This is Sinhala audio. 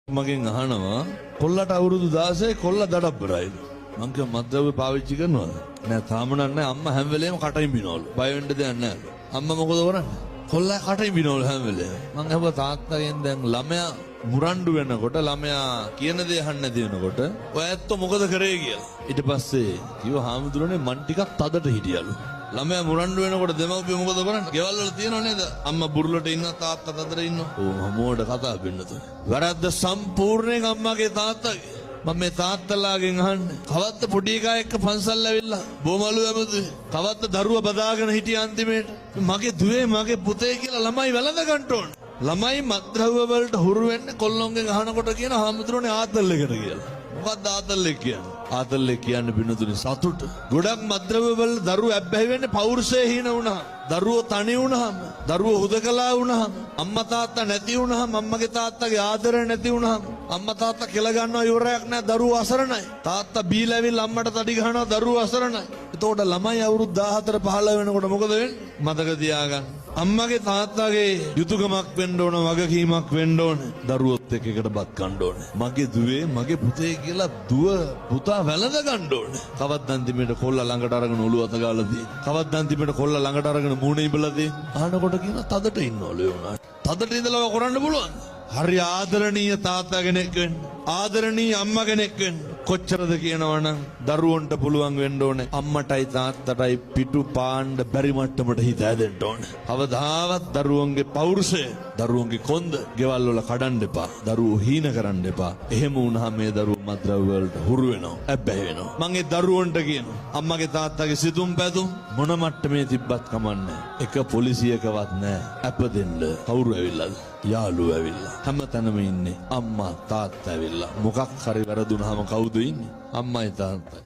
මගෙන් අහනවා කොල්ලට අවුරුදු 16 කොල්ල දඩබ්බරයිලු. මං කිව්වා මද්ද්‍රව්‍ය පාවිච්චි කරනවද? නෑ තාම නෑ අම්මා හැම වෙලේම කටින් බිනවලු. බය වෙන්න දෙයක් නෑ. අම්මා මොකද කරන්නේ? කොල්ලා කටින් බිනවලු හැම වෙලේම. මං අහුවා තාත්තගෙන් දැන් ළමයා මුරණ්ඩු වෙනකොට ළමයා කියන දේ අහන්න නැති වෙනකොට ඔය ඇත්තෝ මොකද කරේ කියලා. ඊට පස්සේ කිව්වා හාමුදුරනේ මං ටිකක් තදට හිටියලු. ළමයා මුරණ්ඩු වෙනකොට දෙමව්පියෝ මොකද කරන්නේ? ගෙවල් වල තියෙනව නේද? අම්මා බුරුලට ඉන්න තාත්තා තදට ඉන්නවා. ඕ මොඩ කතා වෙන්නතු. වැරද්ද සම්පූර්ණයෙන් අම්මාගේ තාත්තගේ. මම මේ තාත්තලාගෙන් අහන්නේ. කවද්ද පොඩි එකා එක්ක පන්සල් ඇවිල්ලා බොමලු ඇමතුයි. කවද්ද දරුවා බදාගෙන හිටිය අන්තිමේට. මගේ දුවේ මගේ පුතේ කියලා ළමයි වැළඳ ගන්න ඕනේ. ළමයි මත්ද්‍රව්‍ය වලට හුරු වෙන්නේ කොල්ලොන්ගෙන් අහනකොට කියන හාමුදුරනේ ආතල් එකට කියලා. මොකක්ද ආතල් එක කියන්නේ? ආතල් එක කියන්නේ බිනතුනේ සතුට. ගොඩක් මත්ද්‍රව්‍ය වල දරුවෝ ඇබ්බැහි වෙන්නේ පෞරුෂය හීන වුණා. දරුවෝ තනි වුණාම, දරුවෝ හුදකලා වුණාම, අම්මා තාත්තා නැති වුණාම, අම්මගේ තාත්තගේ ආදරය නැති වුණාම, අම්මා තාත්තා කෙල ගන්නවා ඉවරයක් නැහැ දරුවෝ අසරණයි. තාත්තා බීලා ඇවිල්ලා අම්මට තඩි ගහනවා දරුවෝ අසරණයි. එතකොට ළමයි අවුරුදු 14 15 වෙනකොට මොකද වෙන්නේ? මතක තියාගන්න. අම්මගේ තාත්තගේ යුතුයකමක් වෙන්න ඕන, වගකීමක් වෙන්න ඕන. දරුවොත් එක්ක බත් කන්න ඕන. මගේ දුවේ, මගේ පුතේ කියලා දුව පුතා වැළඳ ගන්න ඕන. කවද්ද අන්තිමේට කොල්ලා ළඟට අරගෙන ඔළුව අත ගාලා තියෙන්නේ. කවද්ද අන්තිමේට කොල්ලා ළඟට අරගෙන මූණ ඉබලා තියෙන්නේ. අහනකොට කියන තදට ඉන්නවලු ඒ උනාට. තදට ඉඳලා කරන්න පුළුවන්. හරි ආදරණීය තාත්තා කෙනෙක් වෙන්න. ආදරණීය අම්මා කෙනෙක් වෙන්න. කොච්චරද කියනවනම් දරුවන්ට පුළුවන් වෙන්න ඕනේ අම්මටයි තාත්තටයි පිටු පාණ්ඩ බැරි මට්ටමට හිත ඇදෙන්න ඕනේ. අවදාවත් දරුවන්ගේ පෞරුෂය, දරුවන්ගේ කොන්ද ගෙවල් වල කඩන්න එපා. දරුවෝ හීන කරන්න එපා. එහෙම වුණාම මේ දරුවෝ මත්ද්‍රව්‍ය වලට හුරු වෙනවා. ඇබ්බැහි වෙනවා. මං ඒ දරුවන්ට කියනවා අම්මගේ තාත්තගේ සිතුම් පැතුම් මොන මට්ටමේ තිබ්බත් කමන්නේ. එක පොලිසියකවත් නැහැ. අප දෙන්න කවුරු ඇවිල්ලාද? යාළුවෝ ඇවිල්ලා. හැමතැනම ඉන්නේ අම්මා තාත්තා ඇවිල්ලා. මොකක් හරි වැරදුනහම කවුද ඉන්නේ? අම්මයි තාත්තයි.